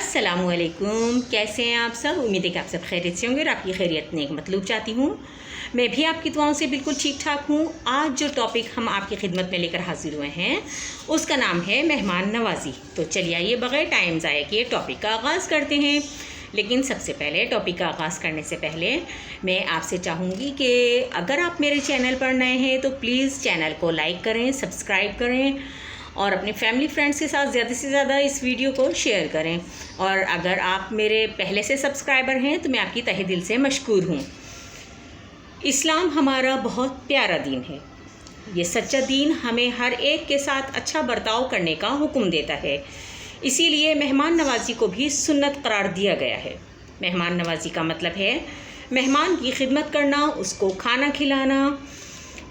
अस्सलाम वालेकुम। कैसे हैं आप सब? उम्मीद है कि आप सब खैरियत से होंगे और आपकी खैरियत नेक मतलूब चाहती हूँ। मैं भी आपकी दुआओं से बिल्कुल ठीक ठाक हूँ। आज जो टॉपिक हम आपकी खिदमत में लेकर हाजिर हुए हैं उसका नाम है मेहमान नवाजी। तो चलिए आइए बग़ैर टाइम ज़ाया किए टॉपिक का आगाज़ करते हैं। लेकिन सबसे पहले टॉपिक का आगाज़ करने से पहले मैं आपसे चाहूँगी कि अगर आप मेरे चैनल पर नए हैं तो प्लीज़ चैनल को लाइक करें, सब्सक्राइब करें और अपने फैमिली फ्रेंड्स के साथ ज़्यादा से ज़्यादा इस वीडियो को शेयर करें। और अगर आप मेरे पहले से सब्सक्राइबर हैं तो मैं आपकी तहे दिल से मशकूर हूँ। इस्लाम हमारा बहुत प्यारा दीन है। ये सच्चा दीन हमें हर एक के साथ अच्छा बर्ताव करने का हुक्म देता है। इसीलिए मेहमान नवाजी को भी सुन्नत करार दिया गया है। मेहमान नवाजी का मतलब है मेहमान की खिदमत करना, उसको खाना खिलाना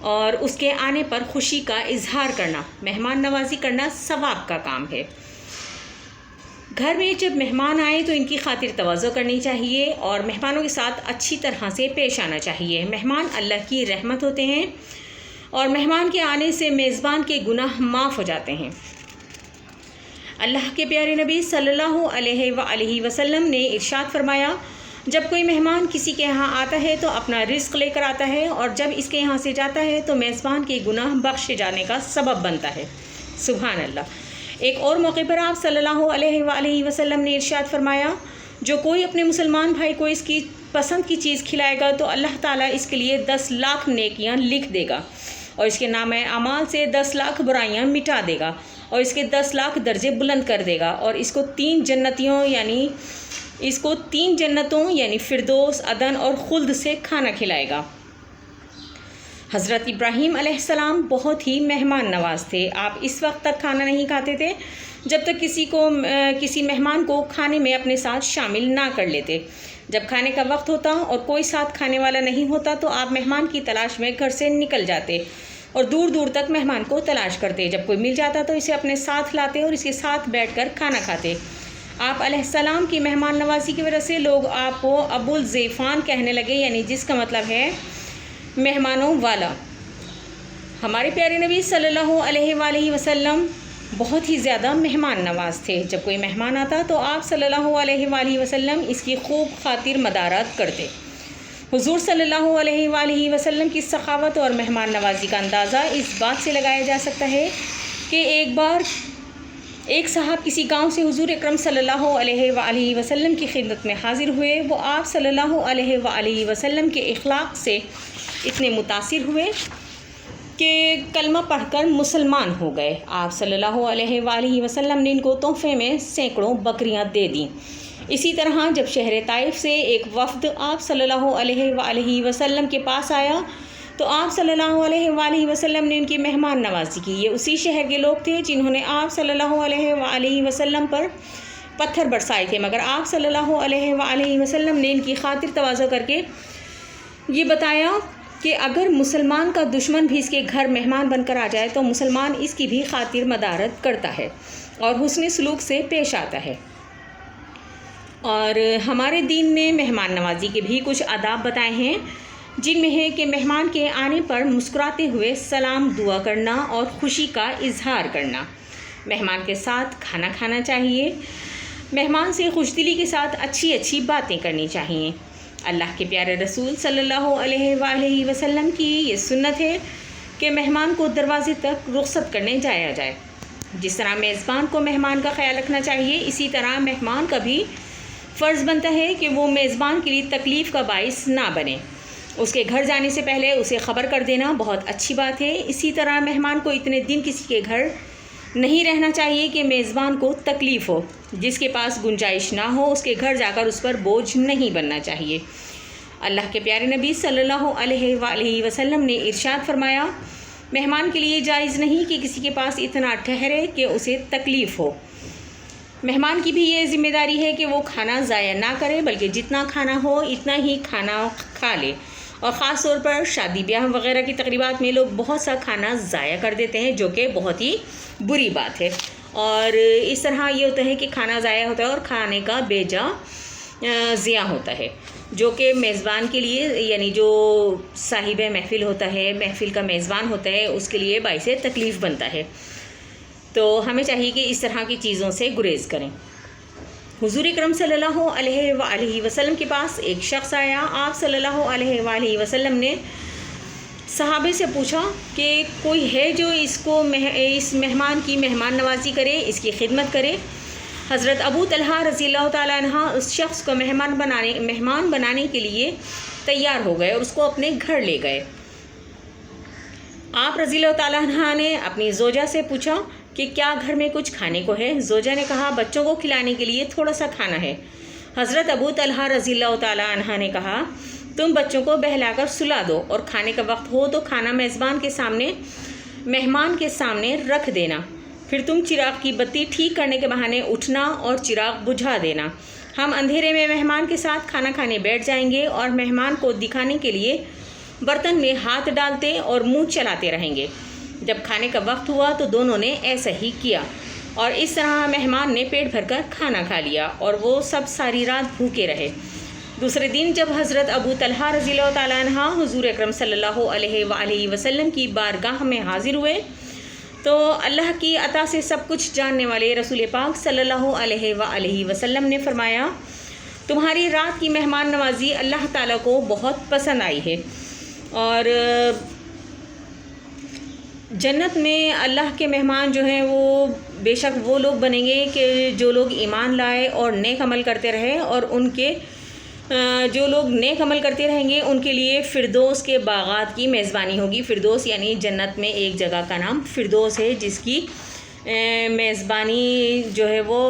और उसके आने पर खुशी का इजहार करना। मेहमान नवाजी करना सवाब का काम है। घर में जब मेहमान आए तो इनकी खातिर तवज्जो करनी चाहिए और मेहमानों के साथ अच्छी तरह से पेश आना चाहिए। मेहमान अल्लाह की रहमत होते हैं और मेहमान के आने से मेज़बान के गुनाह माफ़ हो जाते हैं। अल्लाह के प्यारे नबी सल्लल्लाहु अलैहि वसल्लम ने इरशाद फरमाया, जब कोई मेहमान किसी के यहाँ आता है तो अपना रिस्क लेकर आता है और जब इसके यहाँ से जाता है तो मेज़बान के गुनाह बख्शे जाने का सबब बनता है। सुभान अल्लाह। एक और मौके पर आप सल्लल्लाहु अलैहि वसल्लम ने इरशाद फरमाया, जो कोई अपने मुसलमान भाई को इसकी पसंद की चीज़ खिलाएगा तो अल्लाह ताला इसके लिए 10 लाख नेकियां लिख देगा और इसके नामे अमाल से 10 लाख बुराइयां मिटा देगा और इसके 10 लाख दर्जे बुलंद कर देगा और इसको 3 जन्नतों यानी फिरदौस, अदन और खुल्द से खाना खिलाएगा। हज़रत इब्राहीम अलैहिस्सलाम बहुत ही मेहमान नवाज थे। आप इस वक्त तक खाना नहीं खाते थे जब तक किसी मेहमान को खाने में अपने साथ शामिल ना कर लेते। जब खाने का वक्त होता और कोई साथ खाने वाला नहीं होता तो आप मेहमान की तलाश में घर से निकल जाते और दूर दूर तक मेहमान को तलाश करते। जब कोई मिल जाता तो इसे अपने साथ लाते और इसके साथ बैठकर खाना खाते। आप अलैहिस्सलाम की मेहमान नवाजी की वजह से लोग आपको अबुल ज़ैफ़ान कहने लगे, यानी जिसका मतलब है मेहमानों वाला। हमारे प्यारे नबी सल्लल्लाहु अलैहि वसल्लम बहुत ही ज़्यादा मेहमान नवाज थे। जब कोई मेहमान आता तो आप सल्लल्लाहु अलैहि वसल्लम इसकी खूब खातिर मदारत करते। हुज़ूर सल्लल्लाहु अलैहि वसल्लम की सखावत और मेहमान नवाजी का अंदाज़ा इस बात से लगाया जा सकता है कि एक बार एक साहब किसी गांव से हुज़ूर अकरम सल्लल्लाहु अलैहि वसल्लम की खिदमत में हाज़िर हुए। वो आप सल्लल्लाहु अलैहि वसल्लम के इखलाक से इतने मुतासिर हुए कि कलमा पढ़कर मुसलमान हो गए। आप सल्लल्लाहु अलैहि वसल्लम ने इनको तोहफे में सैकड़ों बकरियां दे दी। इसी तरह जब शहर ताइफ से एक वफ़द आप सल्लल्लाहु अलैहि वसल्लम के पास आया तो आप सल्लल्लाहु अलैहि वसल्लम ने उनकी मेहमान नवाजी की। ये उसी शहर के लोग थे जिन्होंने आप सल्लल्लाहु अलैहि वसल्लम पर पत्थर बरसाए थे, मगर आप सल्लल्लाहु अलैहि वसल्लम ने इनकी खातिर तवाज़ो करके ये बताया कि अगर मुसलमान का दुश्मन भी इसके घर मेहमान बनकर आ जाए तो मुसलमान इसकी भी खातिर मदारत करता है और हुस्न सलूक से पेश आता है। और हमारे दीन ने मेहमान नवाजी के भी कुछ आदाब बताए हैं, जिनमें है कि मेहमान के आने पर मुस्कुराते हुए सलाम दुआ करना और ख़ुशी का इजहार करना। मेहमान के साथ खाना खाना चाहिए। मेहमान से खुशदिली के साथ अच्छी अच्छी बातें करनी चाहिए। अल्लाह के प्यारे रसूल सल्लल्लाहु अलैहि वसल्लम की ये सुन्नत है कि मेहमान को दरवाज़े तक रुख़सत करने जाया जाए। जिस तरह मेज़बान को मेहमान का ख्याल रखना चाहिए, इसी तरह मेहमान का भी फ़र्ज़ बनता है कि वो मेज़बान के लिए तकलीफ़ का बाइस ना बने। उसके घर जाने से पहले उसे ख़बर कर देना बहुत अच्छी बात है। इसी तरह मेहमान को इतने दिन किसी के घर नहीं रहना चाहिए कि मेज़बान को तकलीफ़ हो। जिसके पास गुंजाइश ना हो उसके घर जाकर उस पर बोझ नहीं बनना चाहिए। अल्लाह के प्यारे नबी सल्लल्लाहु अलैहि वसल्लम ने इरशाद फरमाया, मेहमान के लिए जायज़ नहीं कि किसी के पास इतना ठहरे कि उसे तकलीफ़ हो। मेहमान की भी ये ज़िम्मेदारी है कि वो खाना ज़ाया ना करे, बल्कि जितना खाना हो इतना ही खाना खा ले। और ख़ास तौर पर शादी ब्याह वगैरह की तकरीबात में लोग बहुत सा खाना ज़ाया कर देते हैं, जो कि बहुत ही बुरी बात है। और इस तरह ये होता है कि खाना ज़ाया होता है और खाने का बेजा ज़िया होता है, जो कि मेज़बान के लिए, यानी जो साहिब महफ़िल होता है, महफ़िल का मेज़बान होता है, उसके लिए बाइसे तकलीफ़ बनता है। तो हमें चाहिए कि इस तरह की चीज़ों से गुरेज़ करें। حضور اکرم صلی اللہ علیہ وآلہ وسلم کے پاس ایک شخص آیا. آپ صلی اللہ علیہ وآلہ وسلم نے صحابے سے پوچھا کہ کوئی ہے جو اس مہمان کی مہمان نوازی کرے، اس کی خدمت کرے. حضرت ابو طلحہ رضی اللہ تعالیٰ عنہ اس شخص کو مہمان بنانے کے لیے تیار ہو گئے اور اس کو اپنے گھر لے گئے. آپ رضی اللہ تعالیٰ عنہ نے اپنی زوجہ سے پوچھا کہ کیا گھر میں کچھ کھانے کو ہے؟ زوجہ نے کہا بچوں کو کھلانے کے لیے تھوڑا سا کھانا ہے. حضرت ابو طلحہ رضی اللہ تعالیٰ عنہ نے کہا تم بچوں کو بہلا کر سلا دو اور کھانے کا وقت ہو تو کھانا مہمان کے سامنے رکھ دینا. پھر تم چراغ کی بتی ٹھیک کرنے کے بہانے اٹھنا اور چراغ بجھا دینا. ہم اندھیرے میں مہمان کے ساتھ کھانا کھانے بیٹھ جائیں گے اور مہمان کو دکھانے کے لیے برتن میں ہاتھ ڈالتے اور منہ چلاتے رہیں گے. جب کھانے کا وقت ہوا تو دونوں نے ایسا ہی کیا اور اس طرح مہمان نے پیٹ بھر کر کھانا کھا لیا اور وہ سب ساری رات بھوکے رہے. دوسرے دن جب حضرت ابو طلحہ رضی اللہ تعالیٰ عنہ حضور اکرم صلی اللہ علیہ وآلہ وسلم کی بارگاہ میں حاضر ہوئے تو اللہ کی عطا سے سب کچھ جاننے والے رسول پاک صلی اللہ علیہ وآلہ وسلم نے فرمایا تمہاری رات کی مہمان نوازی اللہ تعالیٰ کو بہت پسند آئی ہے اور جنت میں اللہ کے مہمان جو ہیں وہ بے شک وہ لوگ بنیں گے کہ جو لوگ ایمان لائے اور نیک عمل کرتے رہے اور ان کے جو لوگ نیک عمل کرتے رہیں گے ان کے لیے فردوس کے باغات کی میزبانی ہوگی. فردوس یعنی جنت میں ایک جگہ کا نام فردوس ہے جس کی میزبانی جو ہے وہ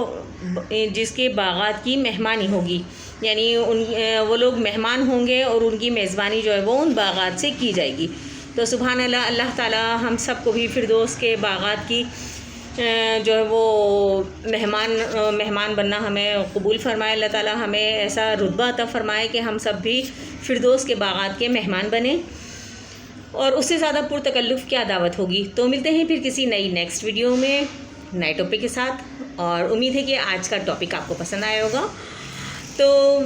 جس کے باغات کی مہمانی ہوگی، یعنی وہ لوگ مہمان ہوں گے اور ان کی میزبانی جو ہے وہ ان باغات سے کی جائے گی. تو سبحان اللہ، اللہ تعالیٰ ہم سب کو بھی فردوس کے باغات کی جو ہے وہ مہمان بننا ہمیں قبول فرمائے. اللہ تعالیٰ ہمیں ایسا رتبہ عطا فرمائے کہ ہم سب بھی فردوس کے باغات کے مہمان بنیں، اور اس سے زیادہ پرتکلف کیا دعوت ہوگی. تو ملتے ہیں پھر کسی نیکسٹ ویڈیو میں نئے ٹاپک کے ساتھ، اور امید ہے کہ آج کا ٹاپک آپ کو پسند آیا ہوگا. تو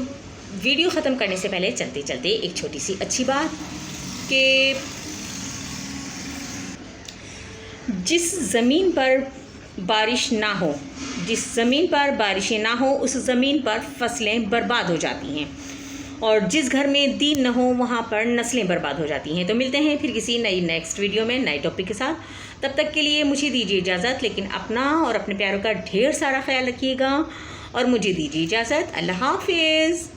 ویڈیو ختم کرنے سے پہلے چلتے چلتے ایک چھوٹی سی اچھی بات کہ جس زمین پر بارش نہ ہو، جس زمین پر بارشیں نہ ہوں اس زمین پر فصلیں برباد ہو جاتی ہیں، اور جس گھر میں دین نہ ہو وہاں پر نسلیں برباد ہو جاتی ہیں. تو ملتے ہیں پھر کسی نیکسٹ ویڈیو میں نئے ٹاپک کے ساتھ. تب تک کے لیے مجھے دیجیے اجازت، لیکن اپنا اور اپنے پیاروں کا ڈھیر سارا خیال رکھیے گا اور مجھے دیجیے اجازت. اللہ حافظ.